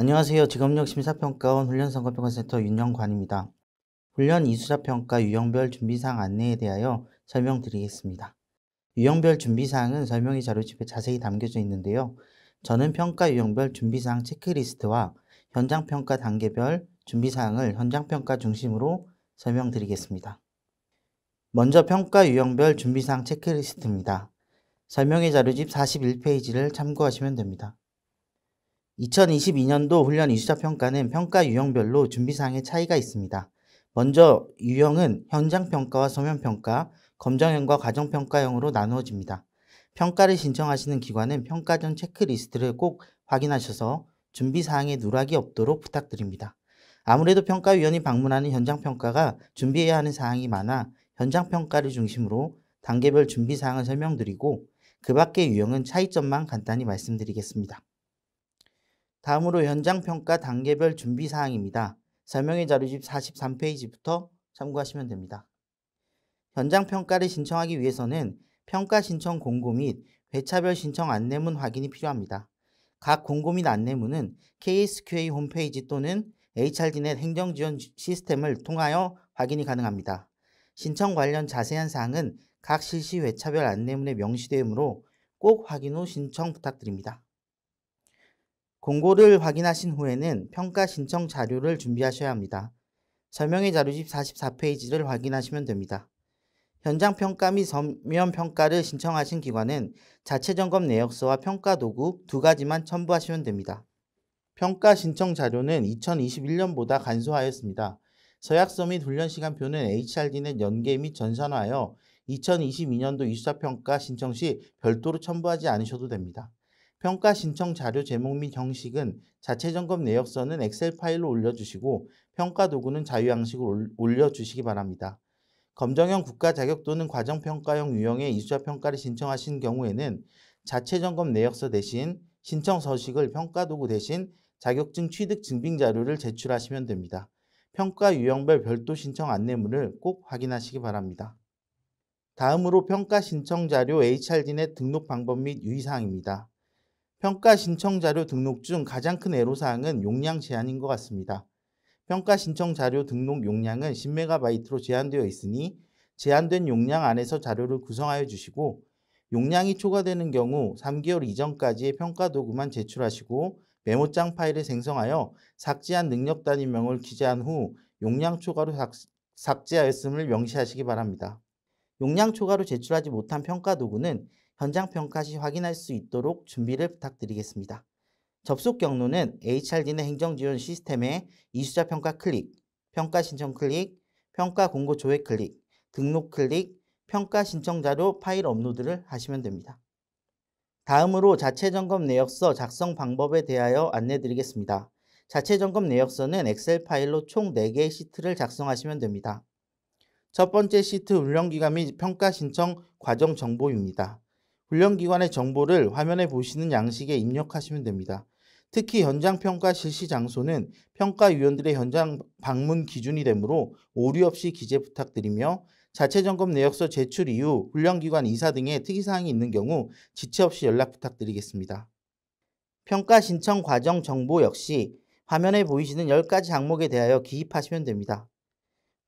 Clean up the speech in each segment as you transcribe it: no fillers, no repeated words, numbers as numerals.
안녕하세요. 직업력 심사평가원 훈련선거평가센터 윤영관입니다. 훈련 이수자평가 유형별 준비사항 안내에 대하여 설명드리겠습니다. 유형별 준비사항은 설명의 자료집에 자세히 담겨져 있는데요. 저는 평가 유형별 준비사항 체크리스트와 현장평가 단계별 준비사항을 현장평가 중심으로 설명드리겠습니다. 먼저 평가 유형별 준비사항 체크리스트입니다. 설명의 자료집 41페이지를 참고하시면 됩니다. 2022년도 훈련 이수자 평가는 평가 유형별로 준비사항의 차이가 있습니다. 먼저 유형은 현장평가와 서면평가, 검정형과 과정평가형으로 나누어집니다. 평가를 신청하시는 기관은 평가 전 체크리스트를 꼭 확인하셔서 준비사항에 누락이 없도록 부탁드립니다. 아무래도 평가위원이 방문하는 현장평가가 준비해야 하는 사항이 많아 현장평가를 중심으로 단계별 준비사항을 설명드리고 그 밖의 유형은 차이점만 간단히 말씀드리겠습니다. 다음으로 현장평가 단계별 준비사항입니다. 설명의 자료집 43페이지부터 참고하시면 됩니다. 현장평가를 신청하기 위해서는 평가 신청 공고 및 회차별 신청 안내문 확인이 필요합니다. 각 공고 및 안내문은 KSQA 홈페이지 또는 HRDnet 행정지원 시스템을 통하여 확인이 가능합니다. 신청 관련 자세한 사항은 각 실시 회차별 안내문에 명시되어 있으므로 꼭 확인 후 신청 부탁드립니다. 공고를 확인하신 후에는 평가 신청 자료를 준비하셔야 합니다. 설명의 자료집 44페이지를 확인하시면 됩니다. 현장평가 및 서면평가를 신청하신 기관은 자체점검 내역서와 평가도구 두 가지만 첨부하시면 됩니다. 평가 신청 자료는 2021년보다 간소하였습니다. 서약서 및 훈련시간표는 HRDnet 연계 및 전산화하여 2022년도 이수자평가 신청 시 별도로 첨부하지 않으셔도 됩니다. 평가 신청 자료 제목 및 형식은 자체점검 내역서는 엑셀 파일로 올려주시고 평가도구는 자유양식으로 올려주시기 바랍니다. 검정형 국가 자격 또는 과정평가형 유형의 이수자평가를 신청하신 경우에는 자체점검 내역서 대신 신청 서식을 평가도구 대신 자격증 취득 증빙자료를 제출하시면 됩니다. 평가 유형별 별도 신청 안내문을 꼭 확인하시기 바랍니다. 다음으로 평가 신청 자료 HRDnet 등록 방법 및 유의사항입니다. 평가 신청 자료 등록 중 가장 큰 애로사항은 용량 제한인 것 같습니다. 평가 신청 자료 등록 용량은 10MB로 제한되어 있으니 제한된 용량 안에서 자료를 구성하여 주시고 용량이 초과되는 경우 3개월 이전까지의 평가도구만 제출하시고 메모장 파일을 생성하여 삭제한 능력 단위명을 기재한 후 용량 초과로 삭제하였음을 명시하시기 바랍니다. 용량 초과로 제출하지 못한 평가도구는 현장평가 시 확인할 수 있도록 준비를 부탁드리겠습니다. 접속 경로는 HRDnet 행정지원 시스템의 이수자 평가 클릭, 평가 신청 클릭, 평가 공고 조회 클릭, 등록 클릭, 평가 신청 자료 파일 업로드를 하시면 됩니다. 다음으로 자체점검 내역서 작성 방법에 대하여 안내드리겠습니다. 자체점검 내역서는 엑셀 파일로 총 4개의 시트를 작성하시면 됩니다. 첫 번째 시트 훈련기간 및 평가 신청 과정 정보입니다. 훈련기관의 정보를 화면에 보시는 양식에 입력하시면 됩니다. 특히 현장평가 실시 장소는 평가위원들의 현장 방문 기준이 되므로 오류 없이 기재 부탁드리며 자체점검 내역서 제출 이후 훈련기관 이사 등의 특이사항이 있는 경우 지체 없이 연락 부탁드리겠습니다. 평가 신청 과정 정보 역시 화면에 보이시는 10가지 항목에 대하여 기입하시면 됩니다.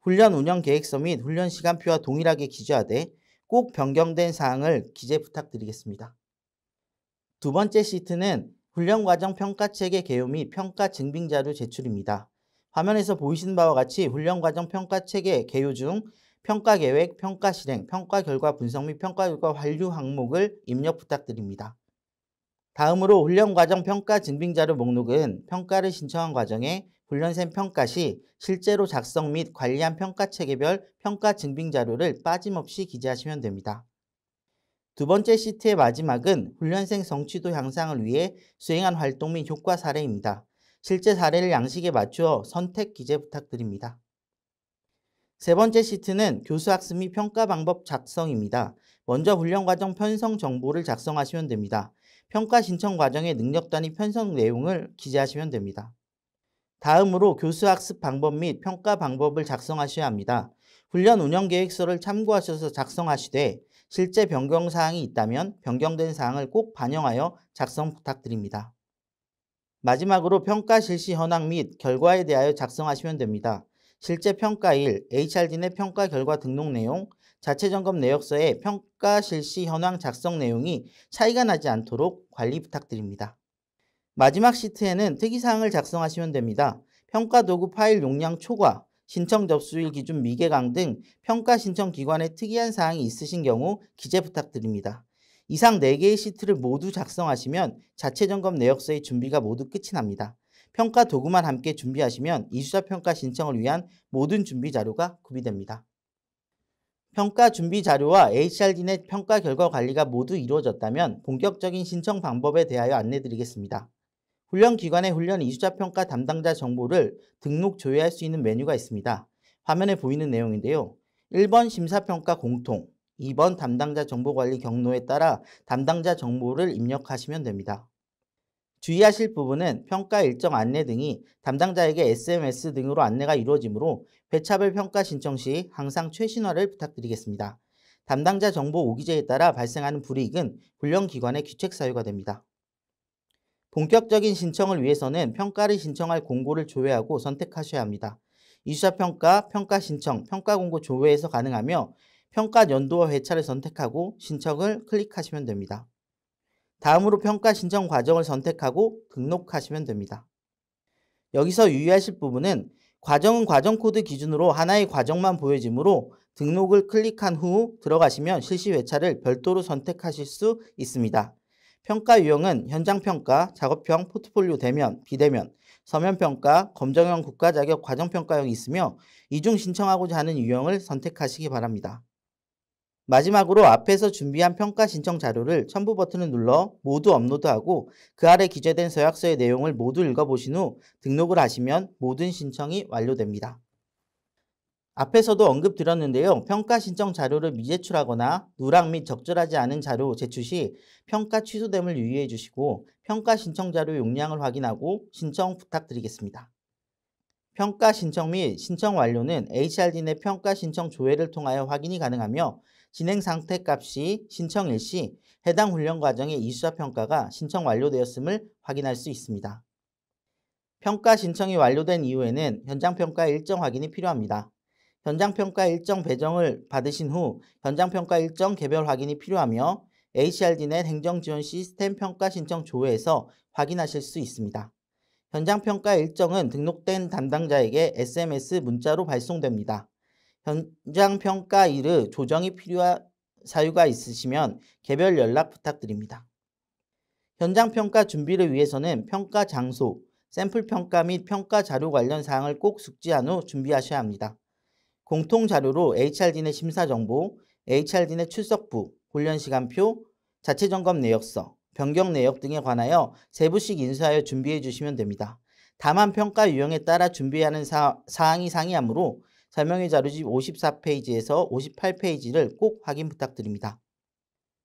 훈련 운영 계획서 및 훈련 시간표와 동일하게 기재하되 꼭 변경된 사항을 기재 부탁드리겠습니다. 두 번째 시트는 훈련 과정 평가체계 개요 및 평가 증빙자료 제출입니다. 화면에서 보이시는 바와 같이 훈련 과정 평가체계 개요 중 평가 계획, 평가 실행, 평가 결과 분석 및 평가 결과 완료 항목을 입력 부탁드립니다. 다음으로 훈련 과정 평가 증빙자료 목록은 평가를 신청한 과정에 훈련생 평가 시 실제로 작성 및 관리한 평가체계별 평가 증빙자료를 빠짐없이 기재하시면 됩니다. 두 번째 시트의 마지막은 훈련생 성취도 향상을 위해 수행한 활동 및 효과 사례입니다. 실제 사례를 양식에 맞추어 선택 기재 부탁드립니다. 세 번째 시트는 교수학습 및 평가 방법 작성입니다. 먼저 훈련 과정 편성 정보를 작성하시면 됩니다. 평가 신청 과정의 능력 단위 편성 내용을 기재하시면 됩니다. 다음으로 교수학습 방법 및 평가 방법을 작성하셔야 합니다. 훈련 운영 계획서를 참고하셔서 작성하시되 실제 변경사항이 있다면 변경된 사항을 꼭 반영하여 작성 부탁드립니다. 마지막으로 평가 실시 현황 및 결과에 대하여 작성하시면 됩니다. 실제 평가일, HRD 내 평가 결과 등록 내용, 자체 점검 내역서의 평가 실시 현황 작성 내용이 차이가 나지 않도록 관리 부탁드립니다. 마지막 시트에는 특이사항을 작성하시면 됩니다. 평가 도구 파일 용량 초과, 신청 접수일 기준 미개강 등 평가 신청 기관에 특이한 사항이 있으신 경우 기재 부탁드립니다. 이상 4개의 시트를 모두 작성하시면 자체 점검 내역서의 준비가 모두 끝이 납니다. 평가 도구만 함께 준비하시면 이수자 평가 신청을 위한 모든 준비 자료가 구비됩니다. 평가 준비 자료와 HRD 내 평가 결과 관리가 모두 이루어졌다면 본격적인 신청 방법에 대하여 안내드리겠습니다. 훈련기관의 훈련 이수자 평가 담당자 정보를 등록 조회할 수 있는 메뉴가 있습니다. 화면에 보이는 내용인데요. 1번 심사평가 공통, 2번 담당자 정보관리 경로에 따라 담당자 정보를 입력하시면 됩니다. 주의하실 부분은 평가 일정 안내 등이 담당자에게 SMS 등으로 안내가 이루어지므로 회차별 평가 신청 시 항상 최신화를 부탁드리겠습니다. 담당자 정보 오기재에 따라 발생하는 불이익은 훈련기관의 귀책 사유가 됩니다. 본격적인 신청을 위해서는 평가를 신청할 공고를 조회하고 선택하셔야 합니다. 이수자 평가, 평가 신청, 평가 공고 조회에서 가능하며 평가 연도와 회차를 선택하고 신청을 클릭하시면 됩니다. 다음으로 평가 신청 과정을 선택하고 등록하시면 됩니다. 여기서 유의하실 부분은 과정은 과정 코드 기준으로 하나의 과정만 보여지므로 등록을 클릭한 후 들어가시면 실시 회차를 별도로 선택하실 수 있습니다. 평가 유형은 현장평가, 작업형, 포트폴리오 대면, 비대면, 서면평가, 검정형 국가자격 과정평가형이 있으며 이 중 신청하고자 하는 유형을 선택하시기 바랍니다. 마지막으로 앞에서 준비한 평가 신청 자료를 첨부 버튼을 눌러 모두 업로드하고 그 아래 기재된 서약서의 내용을 모두 읽어보신 후 등록을 하시면 모든 신청이 완료됩니다. 앞에서도 언급드렸는데요. 평가 신청 자료를 미제출하거나 누락 및 적절하지 않은 자료 제출 시 평가 취소됨을 유의해 주시고 평가 신청 자료 용량을 확인하고 신청 부탁드리겠습니다. 평가 신청 및 신청 완료는 HRD 내 평가 신청 조회를 통하여 확인이 가능하며 진행 상태 값이 신청일 시 해당 훈련 과정의 이수자 평가가 신청 완료되었음을 확인할 수 있습니다. 평가 신청이 완료된 이후에는 현장평가 일정 확인이 필요합니다. 현장평가 일정 배정을 받으신 후 현장평가 일정 개별 확인이 필요하며 HRD 넷 행정지원 시스템 평가 신청 조회에서 확인하실 수 있습니다. 현장평가 일정은 등록된 담당자에게 SMS 문자로 발송됩니다. 현장평가일의 조정이 필요한 사유가 있으시면 개별 연락 부탁드립니다. 현장평가 준비를 위해서는 평가 장소, 샘플평가 및 평가 자료 관련 사항을 꼭 숙지한 후 준비하셔야 합니다. 공통자료로 HRD 내 심사정보, HRD 내 출석부, 훈련시간표, 자체점검 내역서, 변경 내역 등에 관하여 세부씩 인수하여 준비해 주시면 됩니다. 다만 평가 유형에 따라 준비해야 하는 사항이 상이하므로 설명의 자료집 54페이지에서 58페이지를 꼭 확인 부탁드립니다.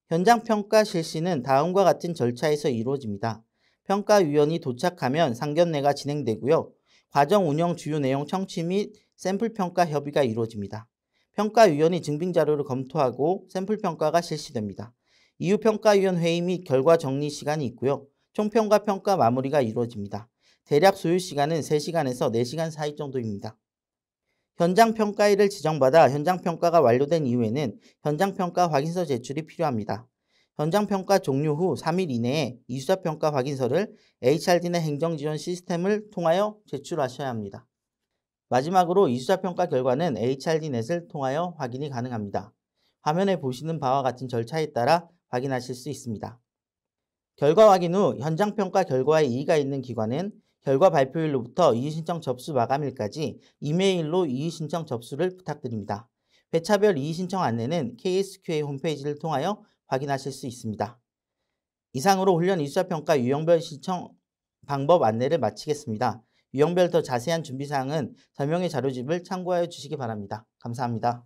현장 평가 실시는 다음과 같은 절차에서 이루어집니다. 평가위원이 도착하면 상견례가 진행되고요. 과정 운영 주요 내용 청취 및 샘플 평가 협의가 이루어집니다. 평가위원이 증빙자료를 검토하고 샘플 평가가 실시됩니다. 이후 평가위원 회의 및 결과 정리 시간이 있고요. 총평과 평가 마무리가 이루어집니다. 대략 소요 시간은 3시간에서 4시간 사이 정도입니다. 현장평가일을 지정받아 현장평가가 완료된 이후에는 현장평가 확인서 제출이 필요합니다. 현장평가 종료 후 3일 이내에 이수자평가 확인서를 HRD 내 행정지원 시스템을 통하여 제출하셔야 합니다. 마지막으로 이수자평가 결과는 HRD 넷을 통하여 확인이 가능합니다. 화면에 보시는 바와 같은 절차에 따라 확인하실 수 있습니다. 결과 확인 후 현장평가 결과에 이의가 있는 기관은 결과 발표일로부터 이의신청 접수 마감일까지 이메일로 이의신청 접수를 부탁드립니다. 회차별 이의신청 안내는 KSQA 홈페이지를 통하여 확인하실 수 있습니다. 이상으로 훈련 이수자평가 유형별 신청 방법 안내를 마치겠습니다. 유형별 더 자세한 준비사항은 설명의 자료집을 참고하여 주시기 바랍니다. 감사합니다.